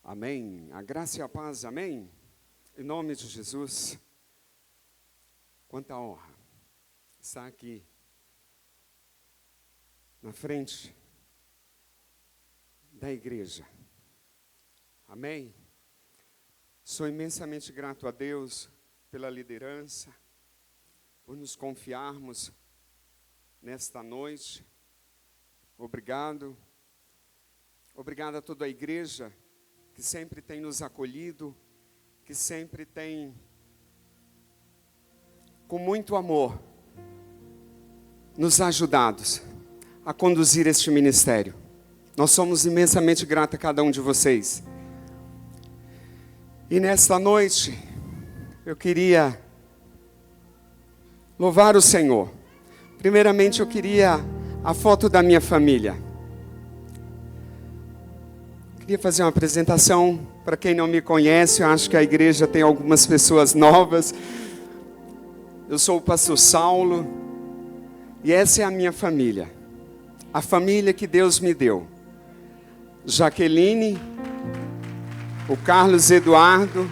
Amém. A graça e a paz, amém? Em nome de Jesus. Quanta honra estar aqui na frente da igreja. Amém? Sou imensamente grato a Deus pela liderança, por nos confiarmos nesta noite. Obrigado. Obrigado a toda a igreja que sempre tem nos acolhido, que sempre tem, com muito amor, nos ajudado a conduzir este ministério. Nós somos imensamente gratos a cada um de vocês. E nesta noite, eu queria louvar o Senhor. Primeiramente, eu queria a foto da minha família. Queria fazer uma apresentação para quem não me conhece. Eu acho que a igreja tem algumas pessoas novas. Eu sou o pastor Saulo e essa é a minha família. A família que Deus me deu. Jaqueline, o Carlos Eduardo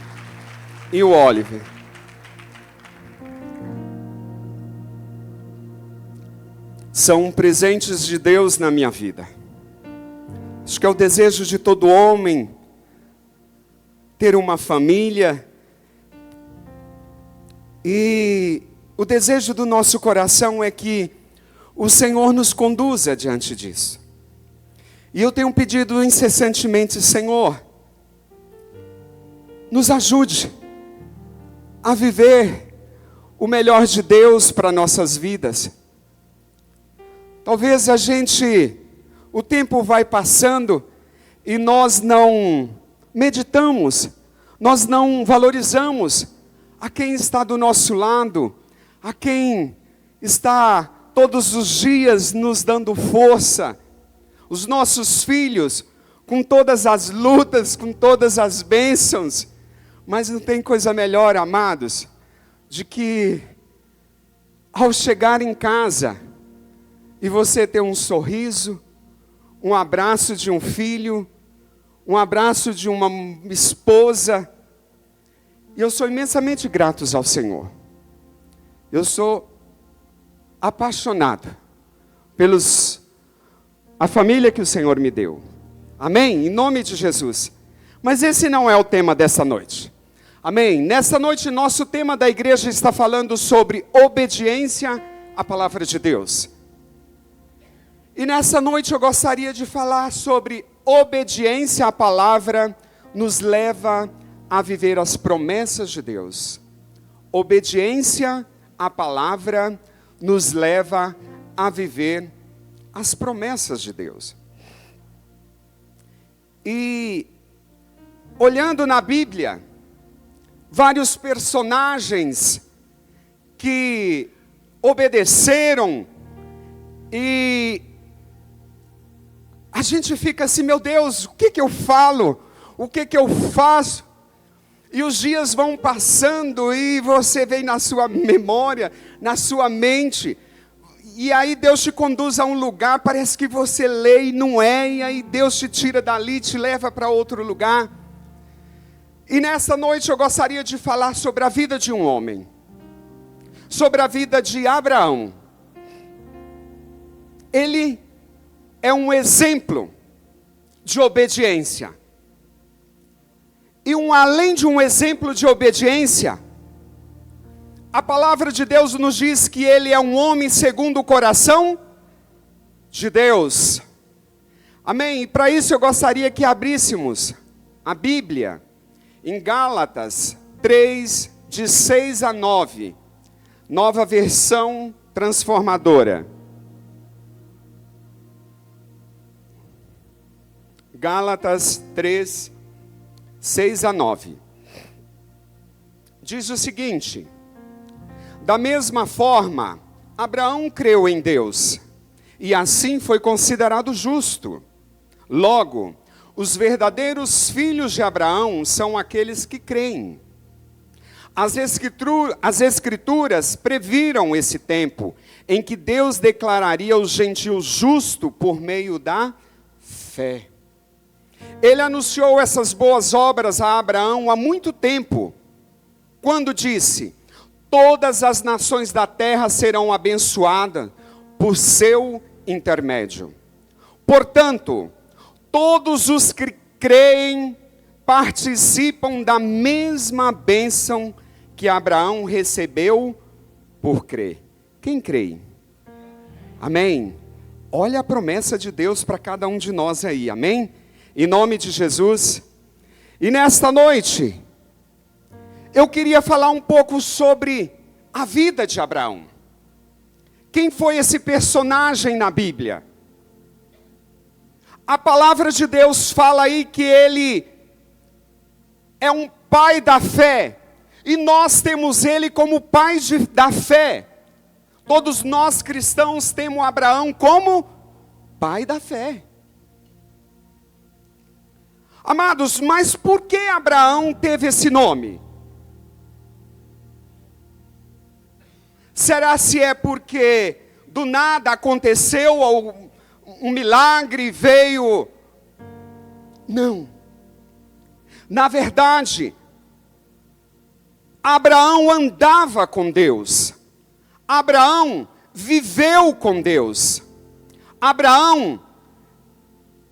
e o Oliver. São presentes de Deus na minha vida. Acho que é o desejo de todo homem ter uma família. E o desejo do nosso coração é que o Senhor nos conduza diante disso. E eu tenho pedido incessantemente, Senhor, nos ajude a viver o melhor de Deus para nossas vidas. Talvez o tempo vai passando e nós não meditamos, nós não valorizamos a quem está do nosso lado, a quem está todos os dias nos dando força, os nossos filhos, com todas as lutas, com todas as bênçãos. Mas não tem coisa melhor, amados, de que ao chegar em casa e você ter um sorriso, um abraço de um filho, um abraço de uma esposa. E eu sou imensamente grato ao Senhor. Eu sou apaixonado a família que o Senhor me deu. Amém? Em nome de Jesus. Mas esse não é o tema dessa noite. Amém? Nessa noite, nosso tema da igreja está falando sobre obediência à palavra de Deus. E nessa noite eu gostaria de falar sobre obediência à palavra nos leva a viver as promessas de Deus. Obediência à palavra nos leva a viver as promessas de Deus. E olhando na Bíblia, vários personagens que obedeceram e a gente fica assim, meu Deus, o que eu falo? O que eu faço? E os dias vão passando e você vem na sua memória, na sua mente. E aí Deus te conduz a um lugar, parece que você lê e não é. E aí Deus te tira dali, te leva para outro lugar. E nessa noite eu gostaria de falar sobre a vida de um homem. Sobre a vida de Abraão. Ele é um exemplo de obediência. E além de um exemplo de obediência, a palavra de Deus nos diz que ele é um homem segundo o coração de Deus. Amém? E para isso eu gostaria que abríssemos a Bíblia em Gálatas 3, de 6 a 9. Nova versão transformadora. Gálatas 3, 6 a 9. Diz o seguinte: da mesma forma, Abraão creu em Deus, e assim foi considerado justo. Logo, os verdadeiros filhos de Abraão são aqueles que creem. As Escrituras previram esse tempo em que Deus declararia os gentios justos por meio da fé. Ele anunciou essas boas obras a Abraão há muito tempo, quando disse: todas as nações da terra serão abençoadas por seu intermédio. Portanto, todos os que creem participam da mesma bênção que Abraão recebeu por crer. Quem crê? Amém? Olha a promessa de Deus para cada um de nós aí, amém? Em nome de Jesus. E nesta noite, eu queria falar um pouco sobre a vida de Abraão. Quem foi esse personagem na Bíblia? A palavra de Deus fala aí que ele é um pai da fé. E nós temos ele como pai da fé. Todos nós cristãos temos Abraão como pai da fé. Amados, mas por que Abraão teve esse nome? Será se é porque do nada aconteceu um milagre, veio? Não. Na verdade, Abraão andava com Deus. Abraão viveu com Deus. Abraão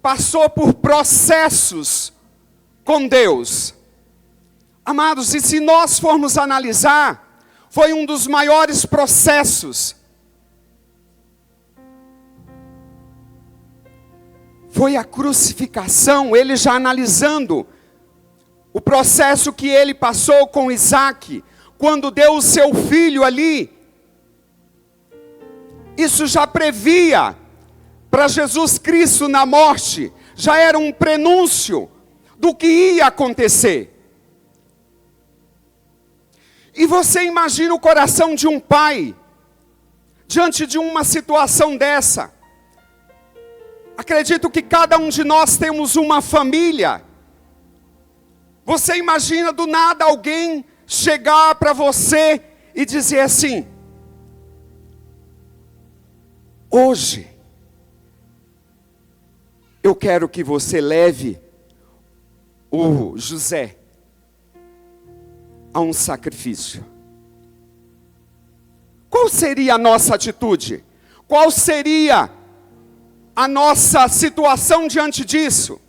passou por processos com Deus. Amados, e se nós formos analisar, foi um dos maiores processos. Foi a crucificação, ele já analisando o processo que ele passou com Isaac, quando deu o seu filho ali. Isso já previa para Jesus Cristo na morte, já era um prenúncio do que ia acontecer. E você imagina o coração de um pai, diante de uma situação dessa. Acredito que cada um de nós temos uma família. Você imagina do nada alguém chegar para você e dizer assim: hoje, eu quero que você leve o José a um sacrifício. Qual seria a nossa atitude? Qual seria a nossa situação diante disso?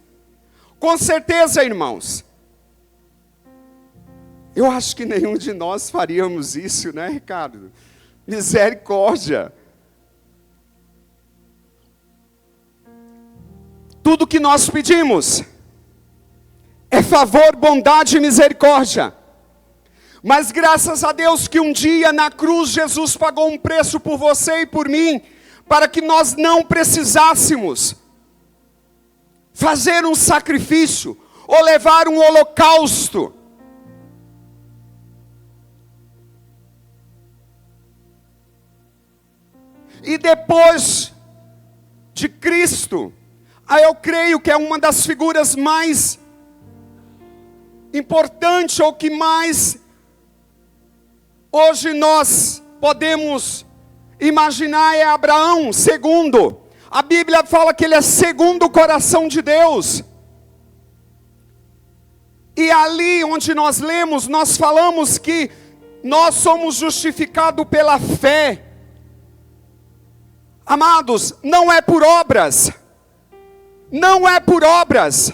Com certeza, irmãos, eu acho que nenhum de nós faríamos isso, né, Ricardo? Misericórdia. Tudo que nós pedimos é favor, bondade e misericórdia. Mas graças a Deus que um dia na cruz Jesus pagou um preço por você e por mim, para que nós não precisássemos fazer um sacrifício ou levar um holocausto. E depois de Cristo, eu creio que é uma das figuras mais importantes, ou que mais hoje nós podemos imaginar, é Abraão, segundo. A Bíblia fala que ele é segundo o coração de Deus. E ali onde nós lemos, nós falamos que nós somos justificados pela fé. Amados, não é por obras. Não é por obras.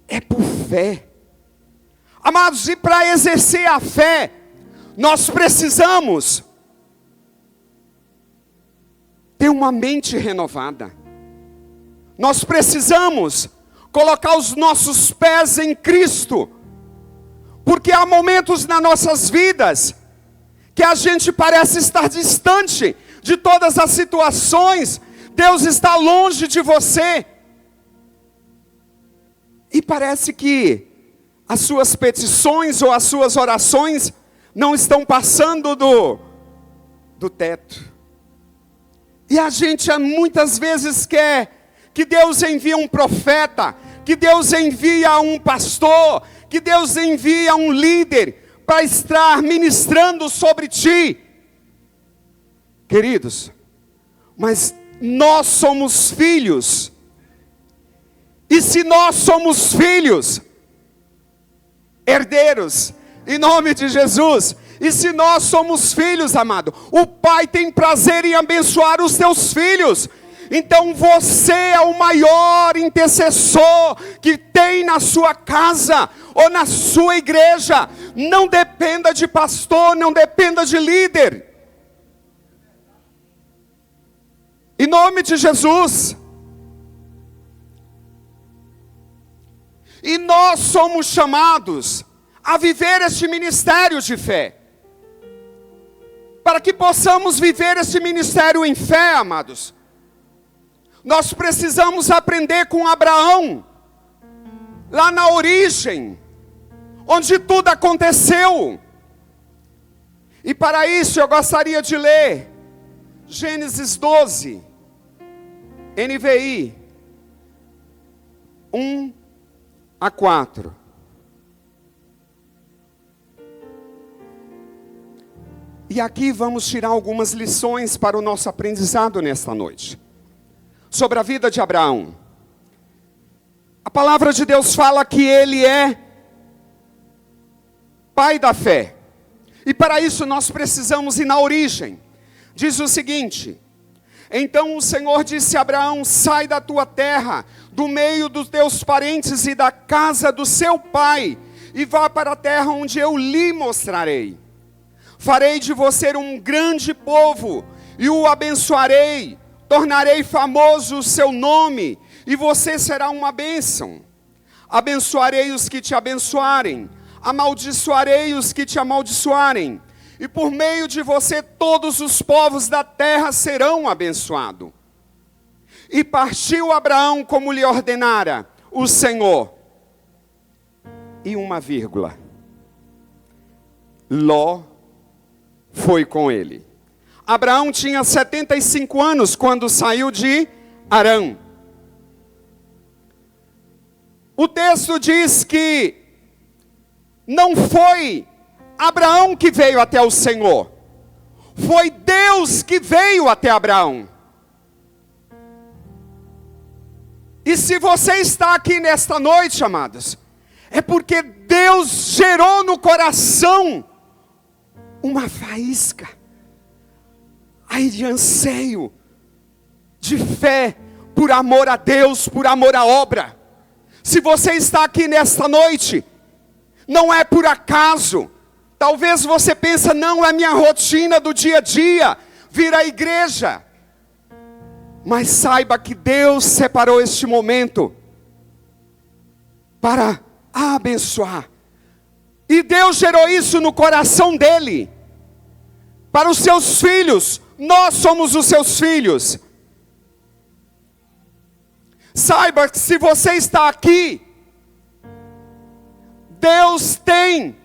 É por fé. Amados, e para exercer a fé, nós precisamos ter uma mente renovada. Nós precisamos colocar os nossos pés em Cristo. Porque há momentos nas nossas vidas que a gente parece estar distante de todas as situações. Deus está longe de você. E parece que as suas petições ou as suas orações não estão passando do teto. E a gente muitas vezes quer que Deus envie um profeta, que Deus envie um pastor, que Deus envie um líder para estar ministrando sobre ti. Queridos, mas nós somos filhos. E se nós somos filhos, herdeiros, em nome de Jesus, e se nós somos filhos, amado, o Pai tem prazer em abençoar os seus filhos. Então você é o maior intercessor que tem na sua casa ou na sua igreja. Não dependa de pastor, não dependa de líder. Em nome de Jesus. E nós somos chamados a viver este ministério de fé. Para que possamos viver este ministério em fé, amados, nós precisamos aprender com Abraão, lá na origem, onde tudo aconteceu. E para isso eu gostaria de ler Gênesis 12, NVI, 1-4. E aqui vamos tirar algumas lições para o nosso aprendizado nesta noite. Sobre a vida de Abraão. A palavra de Deus fala que ele é pai da fé. E para isso nós precisamos ir na origem. Diz o seguinte: então o Senhor disse a Abraão: sai da tua terra, do meio dos teus parentes e da casa do seu pai, e vá para a terra onde eu lhe mostrarei. Farei de você um grande povo, e o abençoarei, tornarei famoso o seu nome, e você será uma bênção. Abençoarei os que te abençoarem, amaldiçoarei os que te amaldiçoarem, e por meio de você todos os povos da terra serão abençoados. E partiu Abraão como lhe ordenara o Senhor. E uma vírgula. Ló foi com ele. Abraão tinha 75 anos quando saiu de Harã. O texto diz que não foi Abraão que veio até o Senhor, foi Deus que veio até Abraão. E se você está aqui nesta noite, amados, é porque Deus gerou no coração uma faísca aí de anseio, de fé, por amor a Deus, por amor à obra. Se você está aqui nesta noite, não é por acaso. Talvez você pense: não, é minha rotina do dia a dia, vir à igreja. Mas saiba que Deus separou este momento para abençoar. E Deus gerou isso no coração dele, para os seus filhos. Nós somos os seus filhos. Saiba que se você está aqui, Deus tem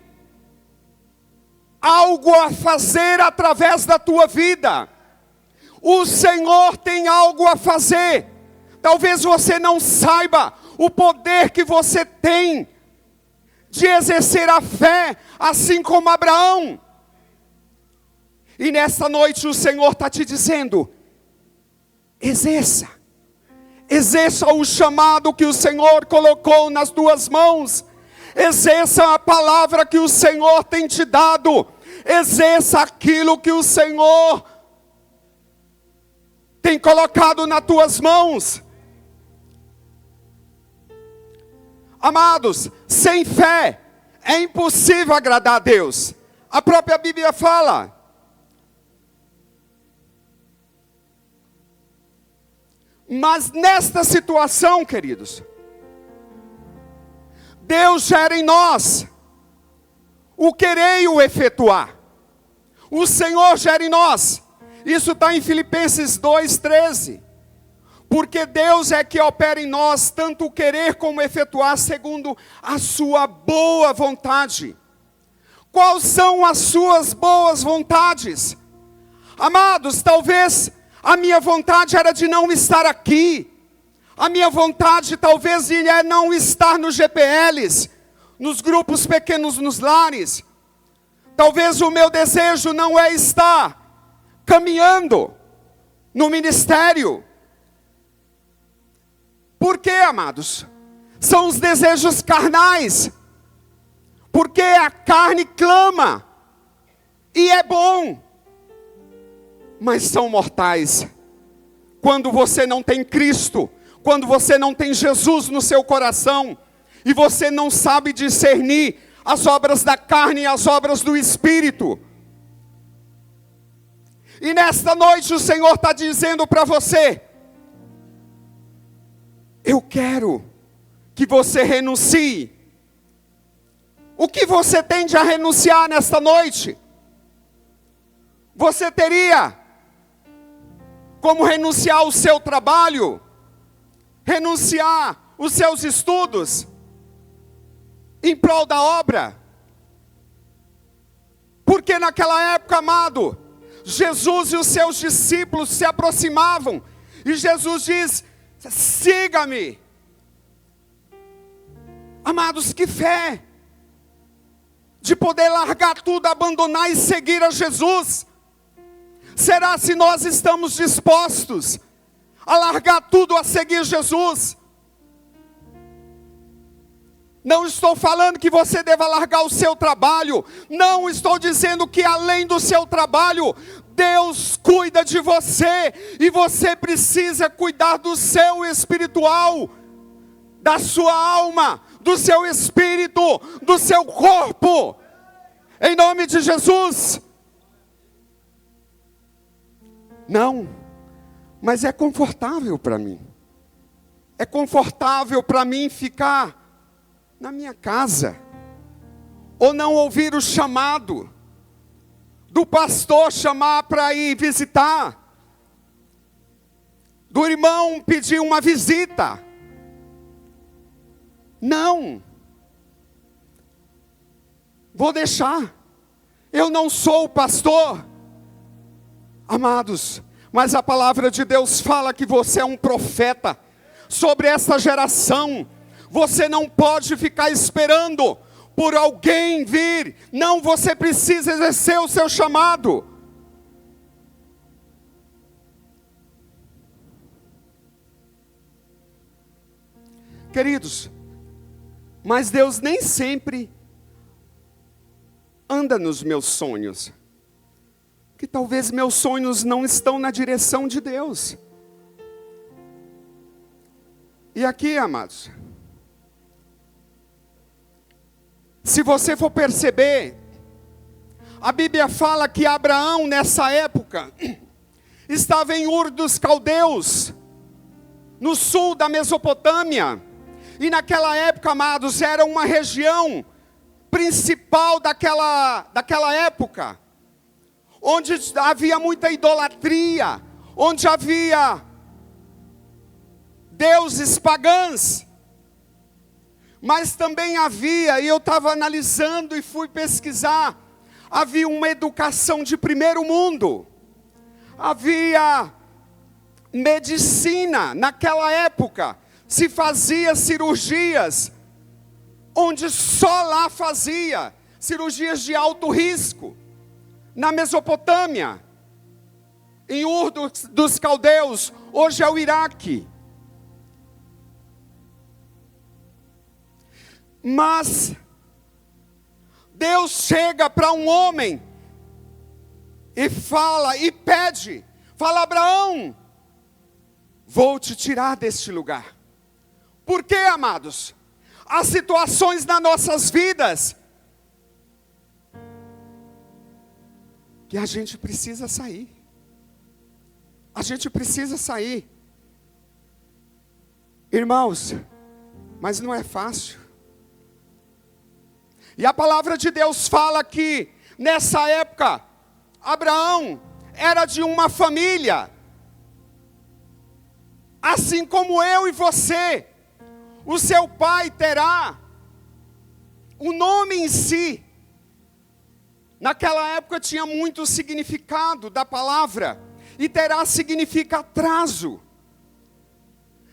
algo a fazer através da tua vida. O Senhor tem algo a fazer. Talvez você não saiba o poder que você tem de exercer a fé, assim como Abraão. E nesta noite o Senhor está te dizendo: exerça o chamado que o Senhor colocou nas tuas mãos. Exerça a palavra que o Senhor tem te dado. Exerça aquilo que o Senhor tem colocado nas tuas mãos. Amados, sem fé é impossível agradar a Deus. A própria Bíblia fala. Mas nesta situação, queridos, Deus gera em nós o querer e o efetuar. O Senhor gera em nós. Isso está em Filipenses 2:13. Porque Deus é que opera em nós tanto o querer como o efetuar segundo a sua boa vontade. Quais são as suas boas vontades? Amados, talvez a minha vontade era de não estar aqui. A minha vontade talvez é não estar nos GPLs, nos grupos pequenos, nos lares. Talvez o meu desejo não é estar caminhando no ministério. Por quê, amados? são os desejos carnais, porque a carne clama, e é bom, mas são mortais. Quando você não tem Cristo, quando você não tem Jesus no seu coração, e você não sabe discernir as obras da carne e as obras do Espírito. E nesta noite o Senhor está dizendo para você: eu quero que você renuncie. O que você tende a renunciar nesta noite? Você teria como renunciar ao seu trabalho, renunciar os seus estudos, em prol da obra. Porque naquela época, amado, Jesus e os seus discípulos se aproximavam, e Jesus diz: siga-me. Amados, que fé, de poder largar tudo, abandonar e seguir a Jesus. Será se nós estamos dispostos a largar tudo, a seguir Jesus? Não estou falando que você deva largar o seu trabalho. Não estou dizendo que além do seu trabalho, Deus cuida de você. E você precisa cuidar do seu espiritual, da sua alma, do seu espírito, do seu corpo. Em nome de Jesus. Não, mas é confortável para mim. É confortável para mim ficar na minha casa, ou não ouvir o chamado do pastor chamar para ir visitar, do irmão pedir uma visita. Não, vou deixar. Eu não sou o pastor, amados, mas a palavra de Deus fala que você é um profeta sobre essa geração. Você não pode ficar esperando por alguém vir. Não, você precisa exercer o seu chamado. Queridos, mas Deus nem sempre anda nos meus sonhos. Que talvez meus sonhos não estão na direção de Deus. E aqui, amados, se você for perceber, a Bíblia fala que Abraão nessa época estava em Ur dos Caldeus, no sul da Mesopotâmia. E naquela época, amados, era uma região principal daquela época, onde havia muita idolatria, onde havia deuses pagãos. Mas também havia, e eu estava analisando e fui pesquisar, havia uma educação de primeiro mundo, havia medicina. Naquela época se fazia cirurgias, onde só lá fazia cirurgias de alto risco. Na Mesopotâmia, em Ur dos Caldeus, hoje é o Iraque. Mas Deus chega para um homem e fala, e pede, fala: Abraão, vou te tirar deste lugar. Por quê, amados? Há situações nas nossas vidas que a gente precisa sair. A gente precisa sair. Irmãos, mas não é fácil. E a palavra de Deus fala que, nessa época, Abraão era de uma família, assim como eu e você. O seu pai terá o nome em si. Naquela época tinha muito significado da palavra, e terá significa atraso.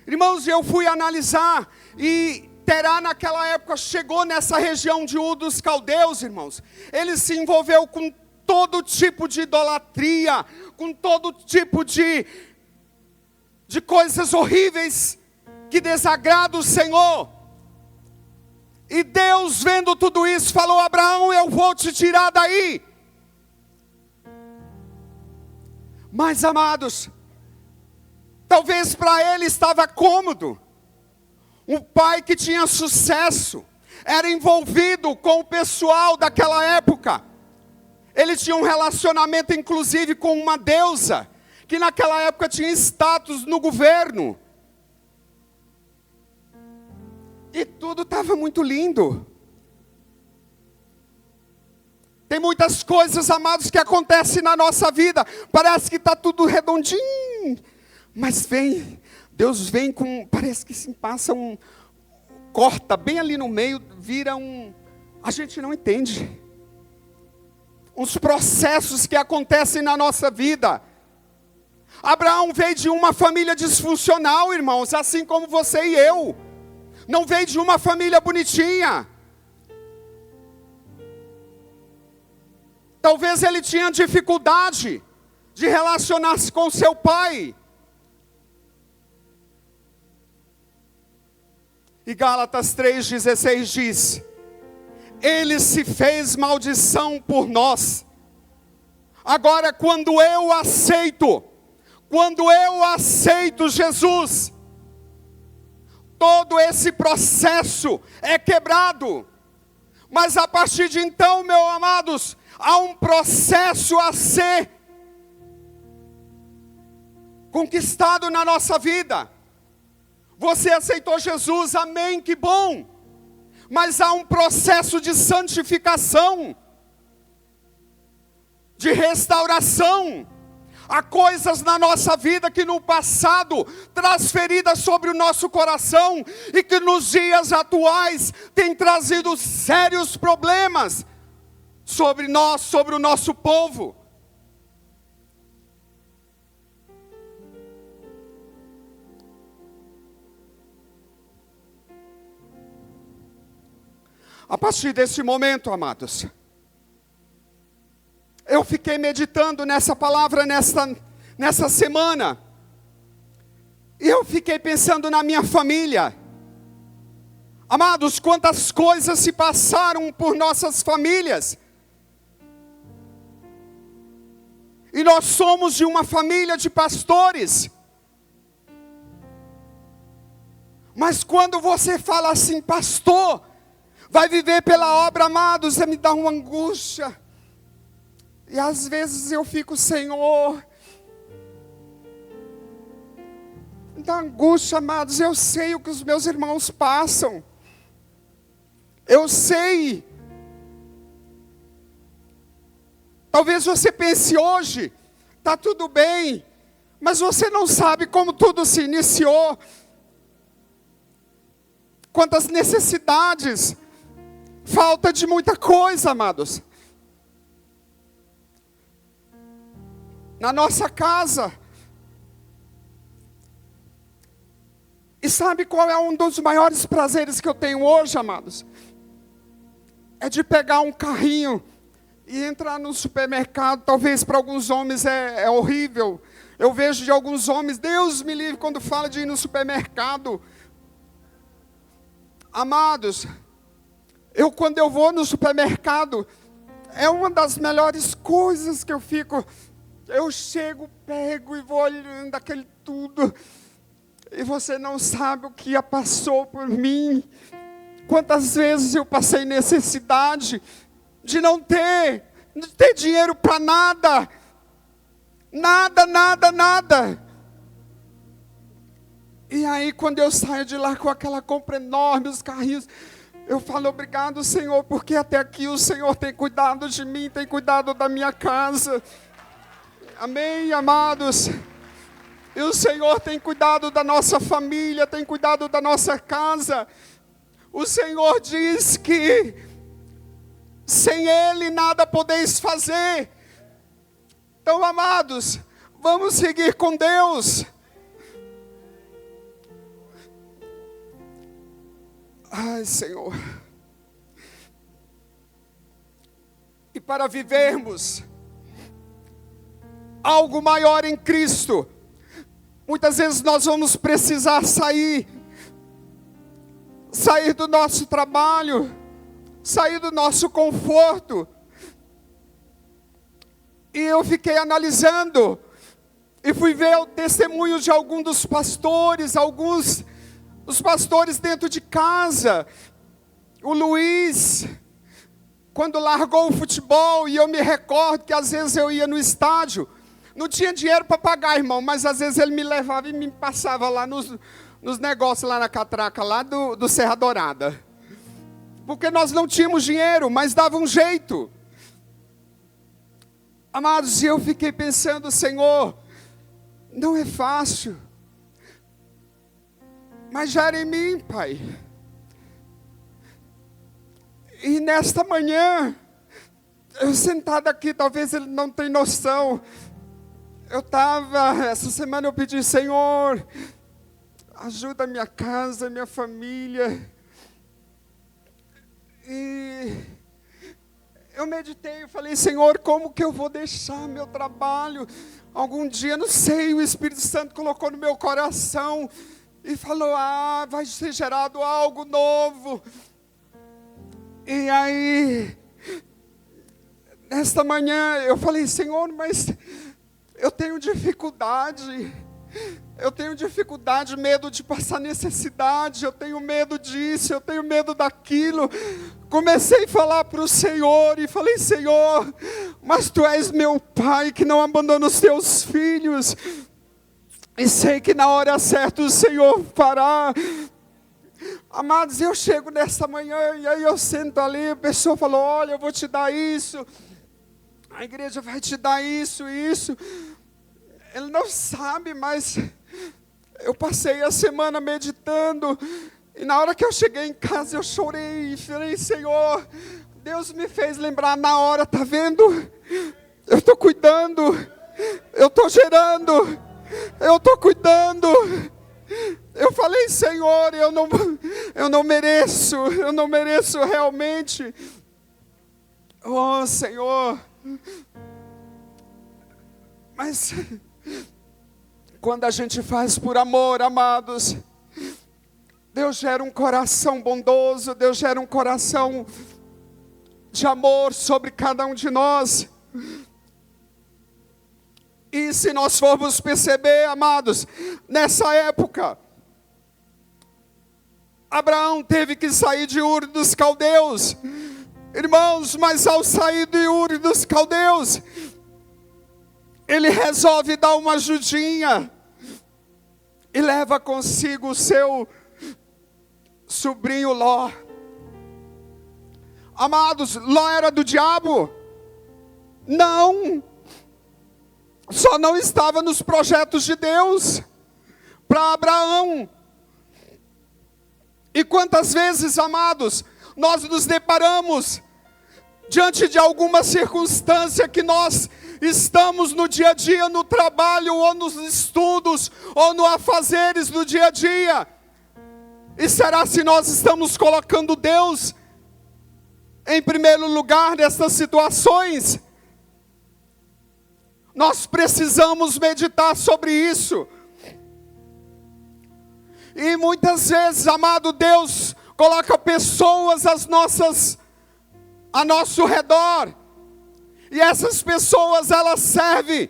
Irmãos, eu fui analisar, e Terá naquela época chegou nessa região de Ur dos Caldeus, irmãos. Ele se envolveu com todo tipo de idolatria, com todo tipo de coisas horríveis que desagradam o Senhor. E Deus, vendo tudo isso, falou: Abraão, eu vou te tirar daí. Mas, amados, talvez para ele estava cômodo. Um pai que tinha sucesso, era envolvido com o pessoal daquela época. Ele tinha um relacionamento, inclusive, com uma deusa, que naquela época tinha status no governo. E tudo estava muito lindo. Tem muitas coisas, amados, que acontecem na nossa vida. Parece que está tudo redondinho. Mas Deus vem com, parece que se passa corta bem ali no meio, vira a gente não entende. Uns processos que acontecem na nossa vida. Abraão veio de uma família disfuncional, irmãos, assim como você e eu. Não veio de uma família bonitinha. Talvez ele tinha dificuldade de relacionar-se com seu pai. E Gálatas 3,16 diz: ele se fez maldição por nós. Agora, quando eu aceito Jesus, todo esse processo é quebrado. Mas a partir de então, meus amados, há um processo a ser conquistado na nossa vida. Você aceitou Jesus, amém, que bom. Mas há um processo de santificação, de restauração. Há coisas na nossa vida que no passado transferidas sobre o nosso coração e que nos dias atuais tem trazido sérios problemas sobre nós, sobre o nosso povo. A partir desse momento, amados, eu fiquei meditando nessa palavra nessa semana. E eu fiquei pensando na minha família. Amados, quantas coisas se passaram por nossas famílias. E nós somos de uma família de pastores. Mas quando você fala assim, pastor, vai viver pela obra, amados, me dá uma angústia. E às vezes eu fico, Senhor, me dá angústia, amados. Eu sei o que os meus irmãos passam. Eu sei. Talvez você pense hoje, está tudo bem, mas você não sabe como tudo se iniciou. Quantas necessidades, falta de muita coisa, amados. Na nossa casa. E sabe qual é um dos maiores prazeres que eu tenho hoje, amados? É de pegar um carrinho e entrar no supermercado. Talvez para alguns homens é horrível. Eu vejo de alguns homens, Deus me livre quando fala de ir no supermercado. Amados, quando eu vou no supermercado, é uma das melhores coisas que eu fico. Eu chego, pego e vou olhando aquele tudo. E você não sabe o que já passou por mim. Quantas vezes eu passei necessidade de não ter dinheiro para nada. Nada. E aí quando eu saio de lá com aquela compra enorme, os carrinhos, eu falo, obrigado, Senhor, porque até aqui o Senhor tem cuidado de mim, tem cuidado da minha casa. Amém, amados? E o Senhor tem cuidado da nossa família, tem cuidado da nossa casa. O Senhor diz que sem Ele nada podeis fazer. Então, amados, vamos seguir com Deus. Ai, Senhor. E para vivermos algo maior em Cristo, muitas vezes nós vamos precisar sair sair do nosso trabalho, sair do nosso conforto. E eu fiquei analisando, e fui ver o testemunho de alguns dos pastores, alguns dos pastores dentro de casa. O Luiz, quando largou o futebol, e eu me recordo que às vezes eu ia no estádio, não tinha dinheiro para pagar, irmão, mas às vezes ele me levava e me passava lá nos negócios, lá na catraca, lá do Serra Dourada. Porque nós não tínhamos dinheiro, mas dava um jeito. Amados, e eu fiquei pensando, Senhor, não é fácil, mas já era em mim, Pai. E nesta manhã, eu sentado aqui, talvez ele não tenha noção, essa semana eu pedi, Senhor, ajuda a minha casa, a minha família. E eu meditei, eu falei, Senhor, como que eu vou deixar meu trabalho? Algum dia, não sei, o Espírito Santo colocou no meu coração e falou, vai ser gerado algo novo. E aí, nesta manhã, eu falei, Senhor, mas eu tenho dificuldade, medo de passar necessidade, eu tenho medo disso, eu tenho medo daquilo. Comecei a falar para o Senhor e falei, Senhor, mas Tu és meu Pai que não abandona os Teus filhos. E sei que na hora certa o Senhor fará. Amados, eu chego nessa manhã e aí eu sento ali, a pessoa falou, olha, eu vou te dar isso, a igreja vai te dar isso. Ele não sabe, mas eu passei a semana meditando, e na hora que eu cheguei em casa eu chorei e falei, Senhor, Deus me fez lembrar na hora, tá vendo? Eu estou cuidando, eu estou gerando, eu estou cuidando. Eu falei, Senhor, eu não mereço realmente. Oh, Senhor. Mas quando a gente faz por amor, amados, Deus gera um coração bondoso, Deus gera um coração de amor sobre cada um de nós. E se nós formos perceber, amados, nessa época, Abraão teve que sair de Ur dos Caldeus. Irmãos, mas ao sair de Ur dos Caldeus, ele resolve dar uma ajudinha e leva consigo o seu sobrinho Ló. Amados, Ló era do diabo? Não. Só não estava nos projetos de Deus para Abraão. E quantas vezes, amados, nós nos deparamos diante de alguma circunstância que nós estamos no dia a dia, no trabalho, ou nos estudos, ou no afazeres do dia a dia. E será se nós estamos colocando Deus em primeiro lugar nessas situações? Nós precisamos meditar sobre isso. E muitas vezes, amado, Deus coloca pessoas a nosso redor. E essas pessoas, elas servem,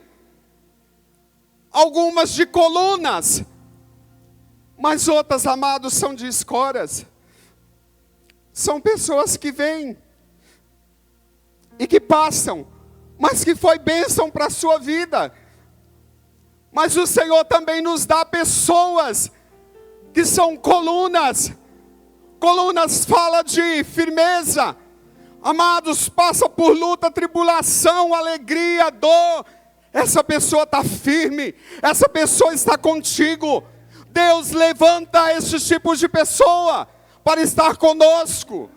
algumas de colunas, mas outras, amados, são de escoras. São pessoas que vêm e que passam, mas que foi bênção para a sua vida. Mas o Senhor também nos dá pessoas que são colunas. Colunas fala de firmeza. Amados, passa por luta, tribulação, alegria, dor. Essa pessoa está firme, essa pessoa está contigo. Deus levanta esses tipos de pessoa para estar conosco.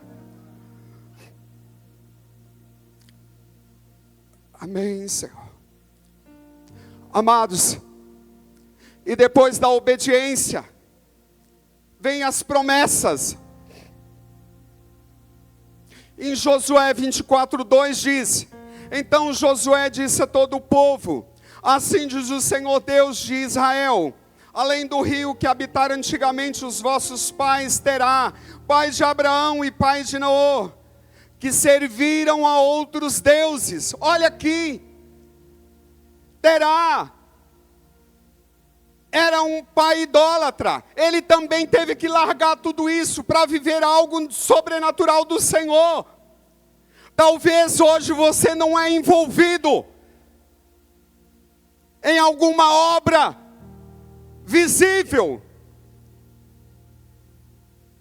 Amém, Senhor. Amados, e depois da obediência, vem as promessas. Em Josué 24:2 diz: então Josué disse a todo o povo: assim diz o Senhor Deus de Israel: além do rio que habitaram antigamente os vossos pais, Terá, pai de Abraão e pai de Noé, que serviram a outros deuses. Olha aqui, Terá era um pai idólatra. Ele também teve que largar tudo isso para viver algo sobrenatural do Senhor. Talvez hoje você não é envolvido em alguma obra visível,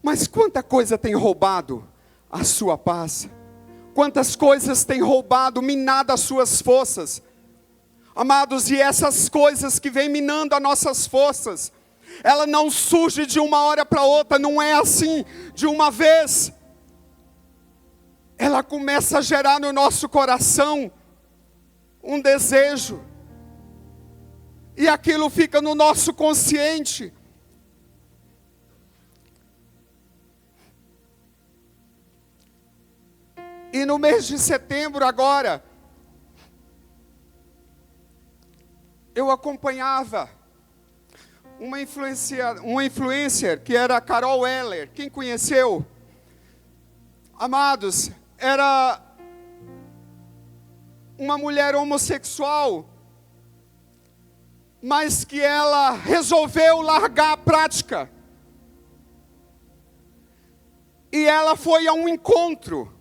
mas quanta coisa tem roubado a sua paz, quantas coisas tem roubado, minado as suas forças, amados, e essas coisas que vêm minando as nossas forças, ela não surge de uma hora para outra, não é assim de uma vez, ela começa a gerar no nosso coração um desejo, e aquilo fica no nosso consciente. E no mês de setembro agora, eu acompanhava uma influencer que era a Carol Weller. Quem conheceu? Amados, era uma mulher homossexual, mas que ela resolveu largar a prática. E ela foi a um encontro,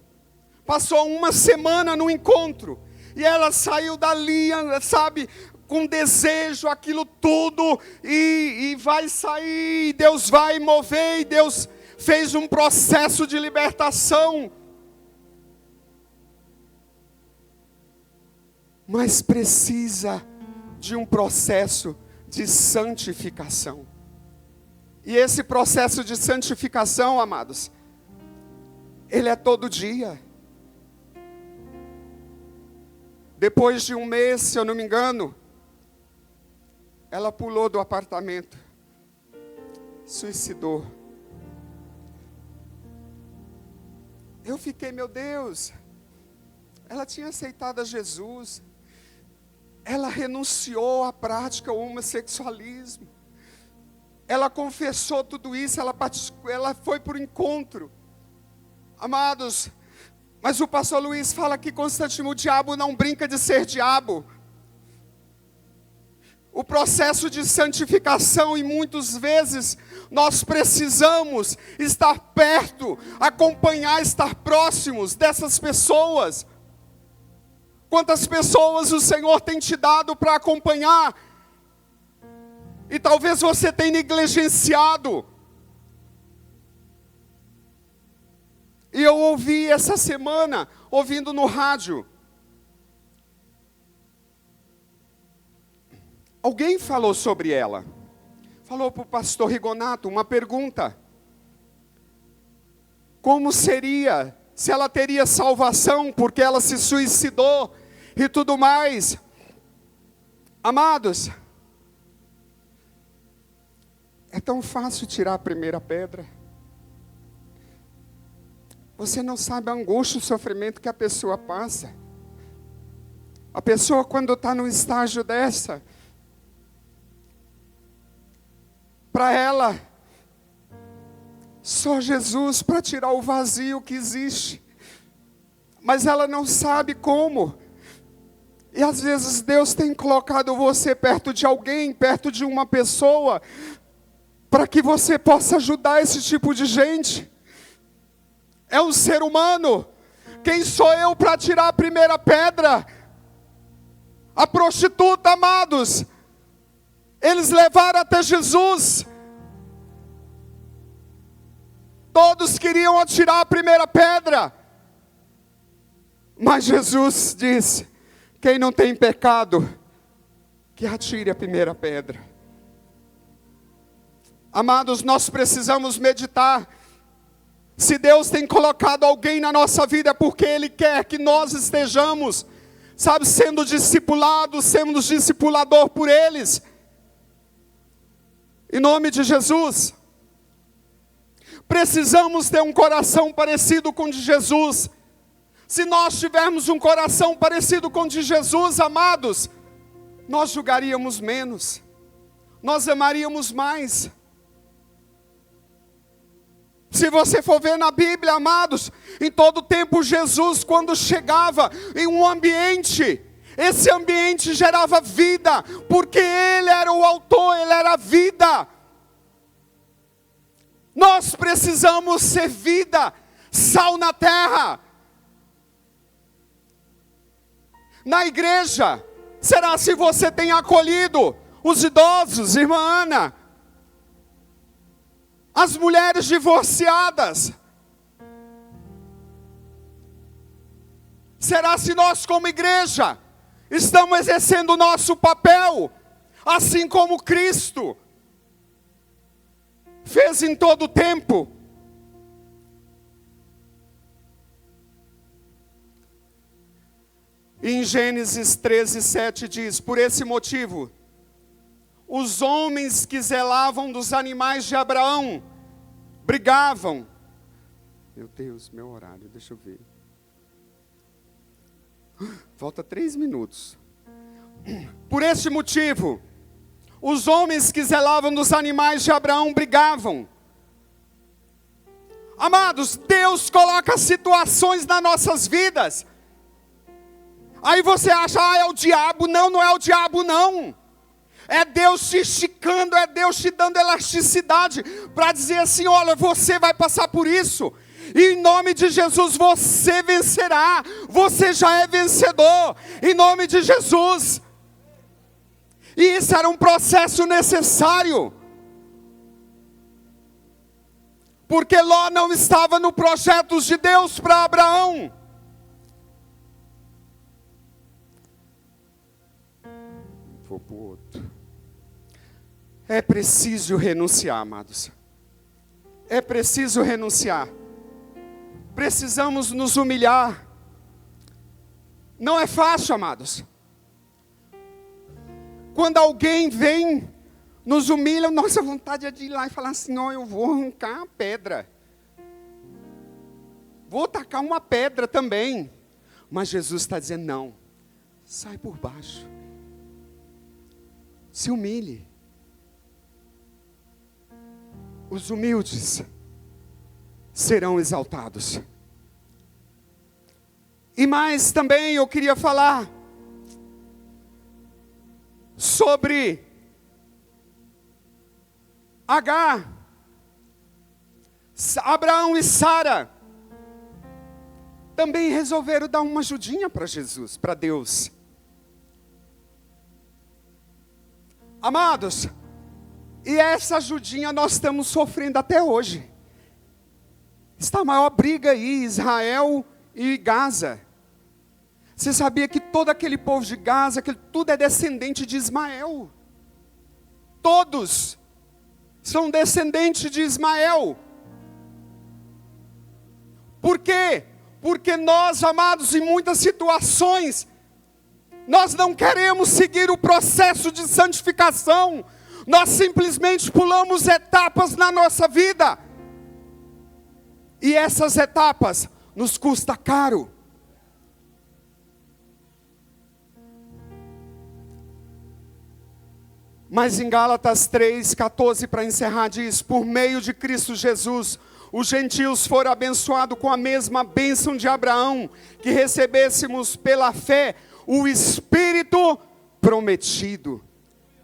passou uma semana no encontro, e ela saiu dali, sabe, com desejo, aquilo tudo, e vai sair, Deus vai mover, e Deus fez um processo de libertação. Mas precisa de um processo de santificação. E esse processo de santificação, amados, ele é todo dia. Depois de um mês, se eu não me engano, ela pulou do apartamento, suicidou. Eu fiquei, meu Deus, ela tinha aceitado a Jesus, ela renunciou à prática do homossexualismo, ela confessou tudo isso, ela foi para o encontro. Amados, mas o pastor Luiz fala que constantemente o diabo não brinca de ser diabo. O processo de santificação, e muitas vezes nós precisamos estar perto, acompanhar, estar próximos dessas pessoas. Quantas pessoas o Senhor tem te dado para acompanhar, e talvez você tenha negligenciado. E eu ouvi essa semana, ouvindo no rádio, alguém falou sobre ela, falou para o pastor Rigonato uma pergunta: como seria se ela teria salvação, porque ela se suicidou e tudo mais. Amados, é tão fácil tirar a primeira pedra. Você não sabe a angústia e o sofrimento que a pessoa passa. A pessoa, quando está num estágio dessa, para ela, só Jesus para tirar o vazio que existe. Mas ela não sabe como. E às vezes Deus tem colocado você perto de alguém, perto de uma pessoa, para que você possa ajudar esse tipo de gente. É um ser humano. Quem sou eu para tirar a primeira pedra? A prostituta, amados, eles levaram até Jesus. Todos queriam atirar a primeira pedra, mas Jesus disse: quem não tem pecado, que atire a primeira pedra. Amados, nós precisamos meditar. Se Deus tem colocado alguém na nossa vida, é porque Ele quer que nós estejamos, sabe, sendo discipulados, sendo discipulador por eles. Em nome de Jesus. Precisamos ter um coração parecido com o de Jesus. Se nós tivermos um coração parecido com o de Jesus, amados, nós julgaríamos menos. nós amaríamos mais. Se você for ver na Bíblia, amados, em todo tempo Jesus, quando chegava em um ambiente, esse ambiente gerava vida, porque Ele era o autor, Ele era a vida. Nós precisamos ser vida, sal na terra. Na igreja, será se você tem acolhido os idosos, irmã Ana, as mulheres divorciadas? Será se nós como igreja estamos exercendo o nosso papel, assim como Cristo fez em todo o tempo? Em Gênesis 13:7 diz: por esse motivo, os homens que zelavam dos animais de Abraão brigavam. Meu Deus, meu horário, deixa eu ver. Falta 3 minutos. Por esse motivo, os homens que zelavam dos animais de Abraão brigavam. Amados, Deus coloca situações nas nossas vidas. Aí você acha, é o diabo. Não, não é o diabo não. É Deus te esticando, é Deus te dando elasticidade para dizer assim, olha, você vai passar por isso. E em nome de Jesus você vencerá. Você já é vencedor. Em nome de Jesus. E isso era um processo necessário. Porque Ló não estava no projeto de Deus para Abraão. Vou para o outro. É preciso renunciar, amados. É preciso renunciar. Precisamos nos humilhar. Não é fácil, amados. Quando alguém vem, nos humilha, nossa vontade é de ir lá e falar assim, ó, eu vou arrancar a pedra. Vou tacar uma pedra também. Mas Jesus está dizendo, não. Sai por baixo. Se humilhe. Os humildes serão exaltados. E mais também eu queria falar sobre Agar, Abraão e Sara também resolveram dar uma ajudinha para Jesus, para Deus. Amados, e essa ajudinha nós estamos sofrendo até hoje. Está a maior briga aí, Israel e Gaza. Você sabia que todo aquele povo de Gaza, que tudo é descendente de Ismael? Todos são descendentes de Ismael. Por quê? Porque nós, amados, em muitas situações, nós não queremos seguir o processo de santificação. Nós simplesmente pulamos etapas na nossa vida. E essas etapas nos custa caro. Mas em Gálatas 3:14, para encerrar, diz: por meio de Cristo Jesus, os gentios foram abençoados com a mesma bênção de Abraão, que recebêssemos pela fé o Espírito prometido.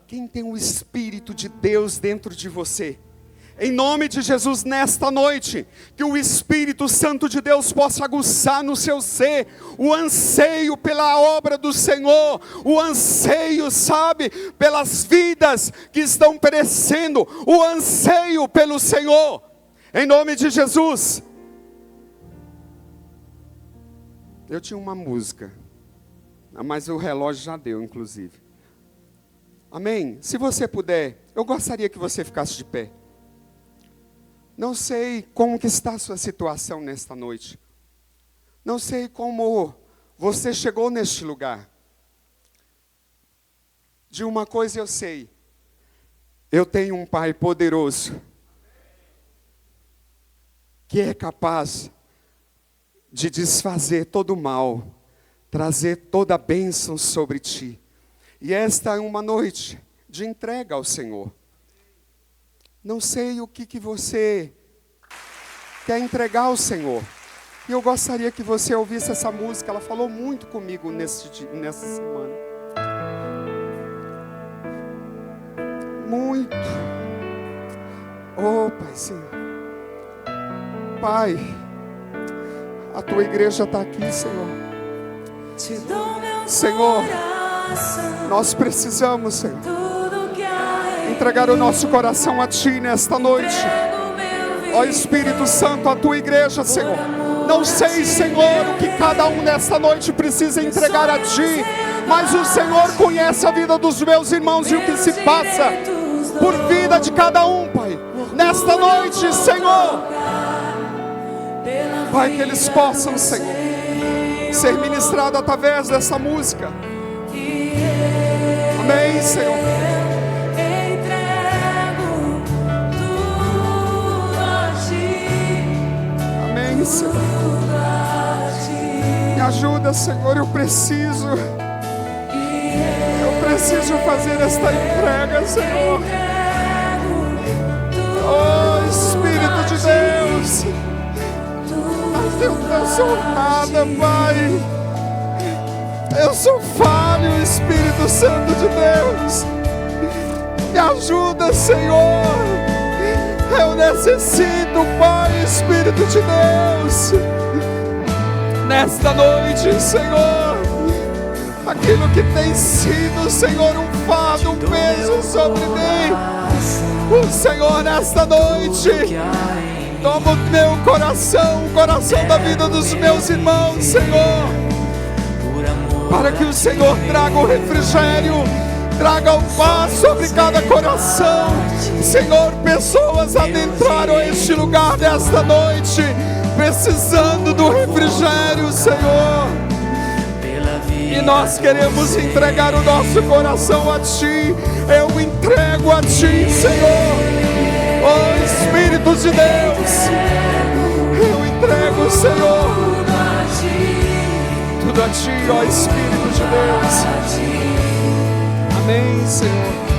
Quem tem o Espírito de Deus dentro de você? Em nome de Jesus, nesta noite, que o Espírito Santo de Deus possa aguçar no seu ser o anseio pela obra do Senhor, o anseio, sabe, pelas vidas que estão perecendo, o anseio pelo Senhor, em nome de Jesus. Eu tinha uma música, mas o relógio já deu, inclusive. Amém? Se você puder, eu gostaria que você ficasse de pé. Não sei como que está a sua situação nesta noite. Não sei como você chegou neste lugar. De uma coisa eu sei. Eu tenho um Pai poderoso, que é capaz de desfazer todo o mal, trazer toda a bênção sobre ti. E esta é uma noite de entrega ao Senhor. Não sei o que você quer entregar ao Senhor. E eu gostaria que você ouvisse essa música. Ela falou muito comigo nessa semana. Muito. Oh, Pai, Senhor. Pai, a tua igreja está aqui, Senhor. Senhor, nós precisamos, Senhor, entregar o nosso coração a Ti nesta noite. Ó Espírito Santo, a tua igreja, Senhor. Não sei, Senhor, o que cada um nesta noite precisa entregar a Ti, mas o Senhor conhece a vida dos meus irmãos e o que se passa por vida de cada um, Pai. Nesta noite, Senhor, Pai, que eles possam, Senhor, ser ministrados através dessa música. Amém, Senhor. Amém, Senhor. Me ajuda, Senhor, eu preciso fazer esta entrega, Senhor. Oh, Espírito de Deus. Mas eu não sou nada, Pai. Eu sou falho, Espírito Santo de Deus. Me ajuda, Senhor. Eu necessito, Pai, Espírito de Deus. Nesta noite, Senhor, aquilo que tem sido, Senhor, um fardo, um peso sobre mim, o Senhor, nesta noite, toma o meu coração, o coração da vida dos meus irmãos, Senhor, para que o Senhor traga o refrigério, traga o paz sobre cada coração. Senhor, pessoas adentraram este lugar nesta noite, precisando do refrigério, Senhor. E nós queremos entregar o nosso coração a Ti. Eu entrego a Ti, Senhor. Oh, Espírito de Deus, eu entrego, Senhor, tudo a Ti, ó Espírito de Deus. Amém, Senhor.